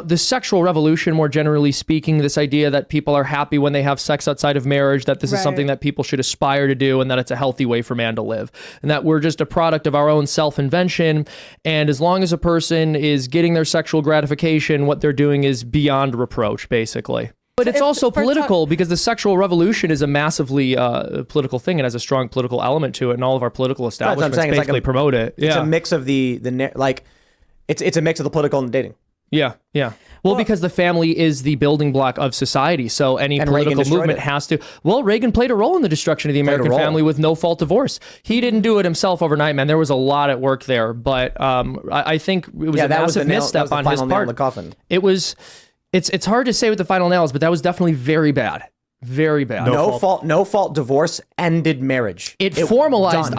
The sexual revolution, more generally speaking, this idea that people are happy when they have sex outside of marriage, that this is something that people should aspire to do, and that it's a healthy way for man to live, and that we're just a product of our own self-invention. And as long as a person is getting their sexual gratification, what they're doing is beyond reproach, basically. But it's also political, because the sexual revolution is a massively political thing. It has a strong political element to it, and all of our political establishments basically promote it. It's a mix of it's a mix of the political and the dating. Yeah, yeah. Well, because the family is the building block of society, so any political movement has to. Well, Reagan played a role in the destruction of the American family with no-fault divorce. He didn't do it himself overnight, man. There was a lot at work there, but I think it was a massive misstep on his part. It was. It's hard to say with the final nails, but that was definitely very bad. Very bad. No fault divorce ended marriage. It formalized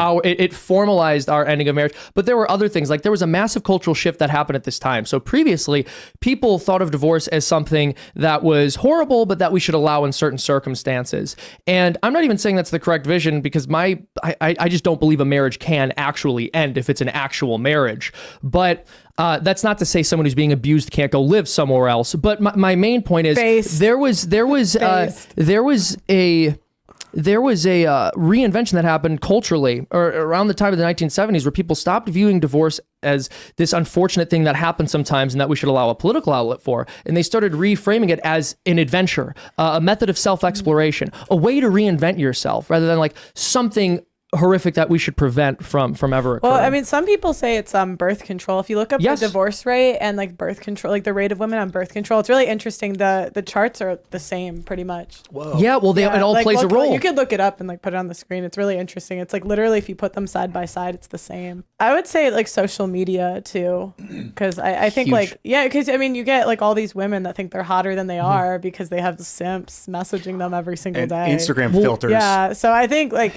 our ending of marriage. But there were other things, like there was a massive cultural shift that happened at this time. So previously, people thought of divorce as something that was horrible, but that we should allow in certain circumstances. And I'm not even saying that's the correct vision, because I just don't believe a marriage can actually end if it's an actual marriage. But that's not to say someone who's being abused can't go live somewhere else. But my main point is there was a reinvention that happened culturally around the time of the 1970s, where people stopped viewing divorce as this unfortunate thing that happens sometimes and that we should allow a political outlet for. And they started reframing it as an adventure, a method of self-exploration, a way to reinvent yourself rather than like something horrific that we should prevent from ever occurring. Well, I mean, some people say it's birth control. If you look up the divorce rate and like birth control, like the rate of women on birth control, it's really interesting. The charts are the same pretty much. Whoa. Yeah, well, it all plays a role. You could look it up and like put it on the screen. It's really interesting. It's like literally if you put them side by side, it's the same. I would say like social media too, because I think because I mean, you get like all these women that think they're hotter than they are because they have the simps messaging them every single day. Instagram filters. Yeah, so I think like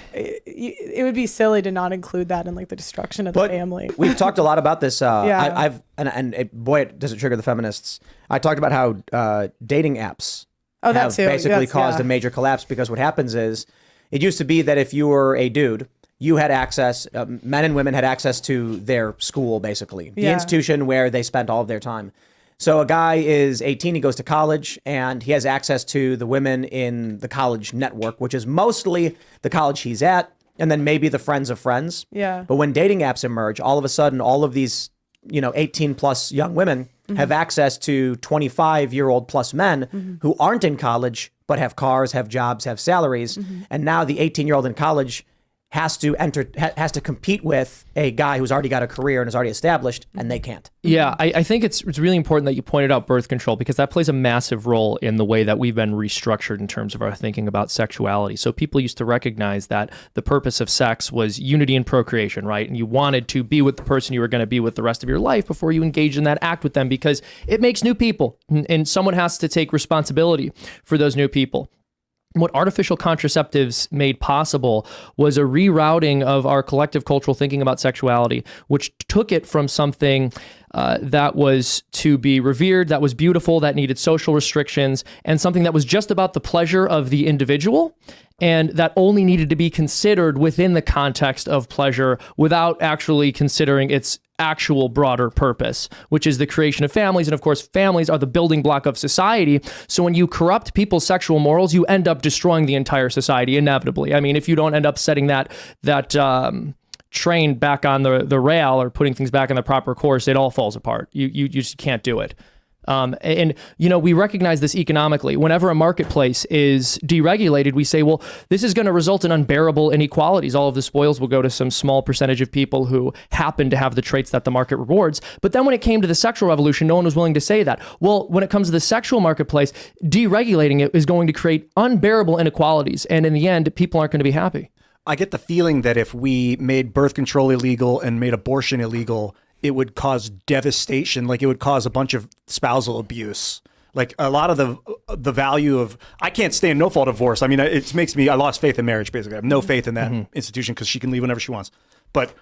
it would be silly to not include that in like the destruction of the family. We've talked a lot about this. Boy, it doesn't trigger the feminists. I talked about how dating apps have basically caused a major collapse, because what happens is it used to be that if you were a dude, you had access, men and women had access to their school, basically, the institution where they spent all of their time. So a guy is 18, he goes to college, and he has access to the women in the college network, which is mostly the college he's at, and then maybe the friends of friends. Yeah. But when dating apps emerge, all of a sudden, all of these, 18 plus young women have access to 25-year-old plus men who aren't in college, but have cars, have jobs, have salaries. And now the 18-year-old in college has to compete with a guy who's already got a career and is already established, and they can't. Yeah, I think it's really important that you pointed out birth control, because that plays a massive role in the way that we've been restructured in terms of our thinking about sexuality. So people used to recognize that the purpose of sex was unity and procreation, right? And you wanted to be with the person you were going to be with the rest of your life before you engaged in that act with them, because it makes new people, and someone has to take responsibility for those new people. What artificial contraceptives made possible was a rerouting of our collective cultural thinking about sexuality, which took it from something that was to be revered, that was beautiful, that needed social restrictions, and something that was just about the pleasure of the individual, and that only needed to be considered within the context of pleasure without actually considering its actual broader purpose, which is the creation of families. And of course, families are the building block of society. So when you corrupt people's sexual morals, you end up destroying the entire society inevitably. I mean, if you don't end up setting that train back on the rail or putting things back in the proper course, it all falls apart. You just can't do it. And we recognize this economically. Whenever a marketplace is deregulated, we say, well, this is going to result in unbearable inequalities. All of the spoils will go to some small percentage of people who happen to have the traits that the market rewards. But then when it came to the sexual revolution, no one was willing to say that. Well, when it comes to the sexual marketplace, deregulating it is going to create unbearable inequalities. And in the end, people aren't going to be happy. I get the feeling that if we made birth control illegal and made abortion illegal, it would cause devastation. Like it would cause a bunch of spousal abuse. Like a lot of the value of, I can't stand no fault divorce. I mean, it makes me, I lost faith in marriage, basically. I have no faith in that institution because she can leave whenever she wants. But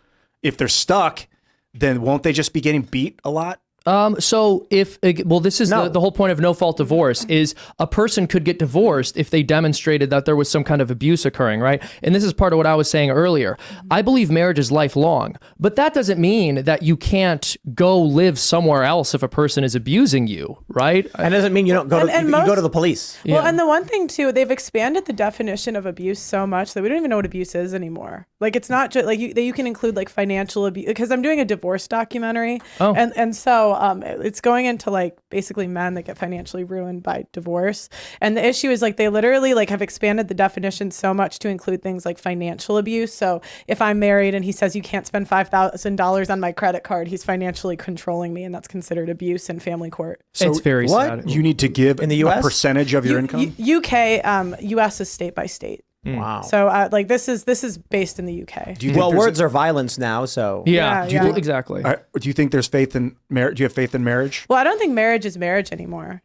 if they're stuck, then won't they just be getting beat a lot So this is the whole point of no fault divorce is a person could get divorced if they demonstrated that there was some kind of abuse occurring, right? And this is part of what I was saying earlier. I believe marriage is lifelong, but that doesn't mean that you can't go live somewhere else if a person is abusing you, right? And it doesn't mean you don't go you go to the police. Well, and the one thing too, they've expanded the definition of abuse so much that we don't even know what abuse is anymore. Like it's not just like you can include like financial abuse, because I'm doing a divorce documentary, and so it's going into like basically men that get financially ruined by divorce. And the issue is like they literally like have expanded the definition so much to include things like financial abuse. So if I'm married and he says you can't spend $5,000 on my credit card, he's financially controlling me, and that's considered abuse in family court. So it's very sad. You need to give in the US? A percentage of your income? UK, US is state by state. Wow. So like this is based in the UK. Words are violence now, so exactly. Do you think there's faith in marriage? Do you have faith in marriage? Well, I don't think marriage is marriage anymore.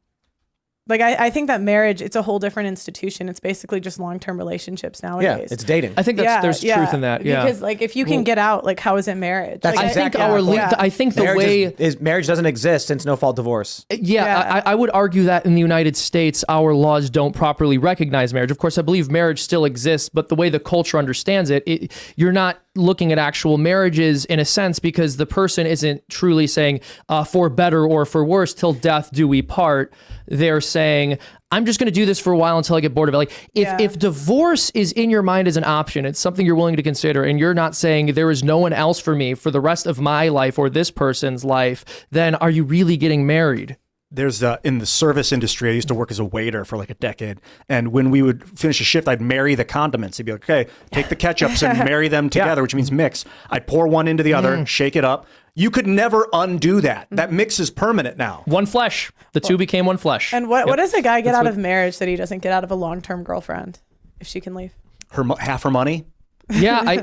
Like I think that marriage, it's a whole different institution. It's basically just long-term relationships nowadays. Yeah, it's dating. I think there's truth in that. Yeah, because like if you can get out, like how is it marriage? That's like, exactly. I think the marriage doesn't exist since no fault divorce. I would argue that in the United States, our laws don't properly recognize marriage. Of course, I believe marriage still exists, but the way the culture understands it, you're not looking at actual marriages in a sense, because the person isn't truly saying for better or for worse till death do we part. They're saying, I'm just going to do this for a while until I get bored of it. Like if divorce is in your mind as an option, it's something you're willing to consider, and you're not saying there is no one else for me for the rest of my life or this person's life, then are you really getting married? There's in the service industry, I used to work as a waiter for like a decade. And when we would finish a shift, I'd marry the condiments. He'd be like, okay, take the ketchups and marry them together, which means mix. I'd pour one into the other, shake it up. You could never undo that. That mix is permanent now. One flesh. The two became one flesh. And what does a guy get out of marriage that he doesn't get out of a long-term girlfriend if she can leave? Half her money? Yeah, I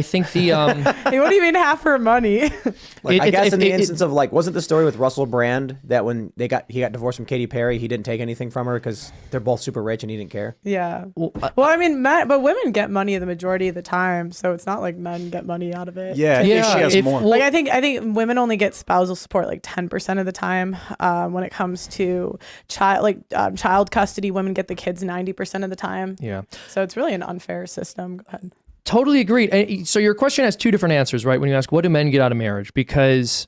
think the Hey, what do you mean half her money? I guess in the instance of like, wasn't the story with Russell Brand that when he got divorced from Katy Perry, he didn't take anything from her because they're both super rich and he didn't care? Yeah. Well, I mean, but women get money the majority of the time, so it's not like men get money out of it. Yeah, she has more. Like I think women only get spousal support like 10% of the time. When it comes to child custody, women get the kids 90% of the time. Yeah. So it's really an unfair system. Go ahead. Totally agreed. So your question has two different answers, right? When you ask, what do men get out of marriage? Because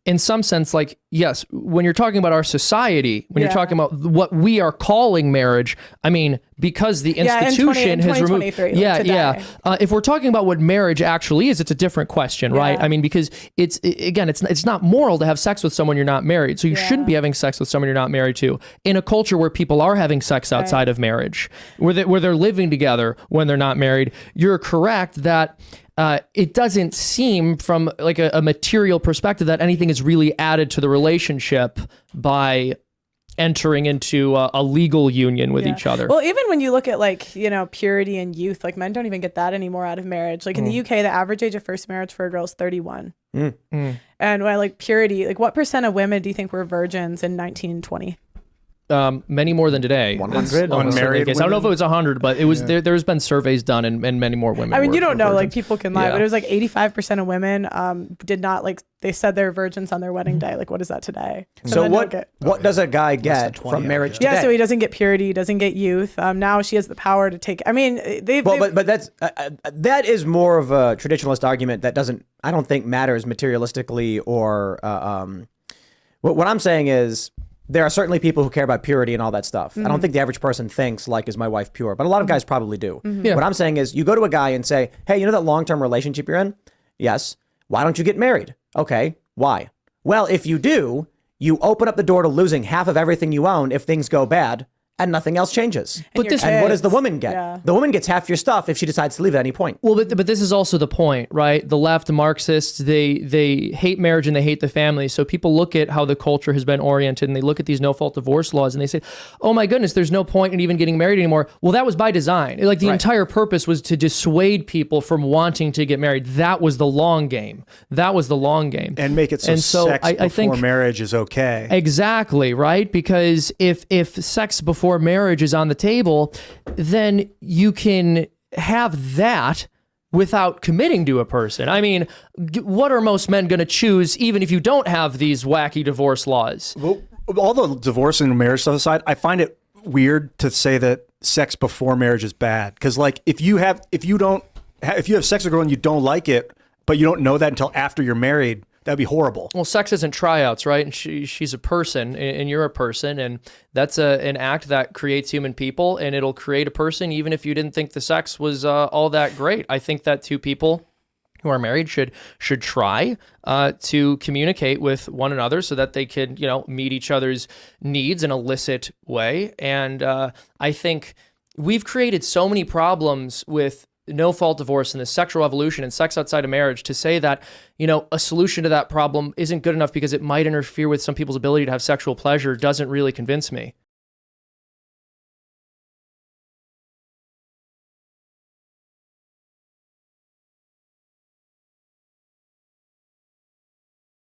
in some sense, like, yes, when you're talking about our society, when you're talking about what we are calling marriage, I mean, because the institution has removed. If we're talking about what marriage actually is, it's a different question, right? I mean, because it's not moral to have sex with someone you're not married. So you shouldn't be having sex with someone you're not married to. In a culture where people are having sex outside of marriage, where they're living together when they're not married, you're correct that it doesn't seem from like a material perspective that anything is really added to the relationship by entering into a legal union with each other. Well, even when you look at like, purity and youth, like men don't even get that anymore out of marriage. Like in the UK, the average age of first marriage for a girl is 31. And when like purity, like what % of women do you think were virgins in 1920? Many more than today. 100 unmarried. I don't know if it was 100, but it was there's been surveys done and many more women. I mean, you don't know, virgins. like people can lie, but it was like 85% of women did not, like they said they were virgins on their wedding day. Like what is that today? So what does a guy get from marriage today? Yeah, so he doesn't get purity, he doesn't get youth. Now she has the power to take. I mean, but that's that is more of a traditionalist argument that I don't think matters materialistically or what I'm saying is, there are certainly people who care about purity and all that stuff. I don't think the average person thinks, like, is my wife pure? But a lot of guys probably do. What I'm saying is, you go to a guy and say, hey, you know that long-term relationship you're in? Yes. Why don't you get married? Okay. Why? Well, if you do, you open up the door to losing half of everything you own if things go bad. And nothing else changes. And what does the woman get? Yeah. The woman gets half your stuff if she decides to leave at any point. Well, but this is also the point, right? The left, Marxists, they hate marriage and they hate the family. So people look at how the culture has been oriented and they look at these no-fault divorce laws and they say, oh my goodness, there's no point in even getting married anymore. Well, that was by design. Like the entire purpose was to dissuade people from wanting to get married. That was the long game. And make it so sex before marriage is okay. Exactly, right? Because if sex before marriage is on the table, then you can have that without committing to a person. I mean, what are most men going to choose, even if you don't have these wacky divorce laws? Well, all the divorce and marriage stuff aside, I find it weird to say that sex before marriage is bad. Because like if you have sex with a girl and you don't like it, but you don't know that until after you're married, that'd be horrible. Well, sex isn't tryouts, right? And she's a person, and you're a person, and that's an act that creates human people, and it'll create a person even if you didn't think the sex was all that great. I think that two people who are married should try to communicate with one another so that they can, meet each other's needs in a licit way. And I think we've created so many problems with no-fault divorce and the sexual revolution and sex outside of marriage to say that, a solution to that problem isn't good enough because it might interfere with some people's ability to have sexual pleasure doesn't really convince me.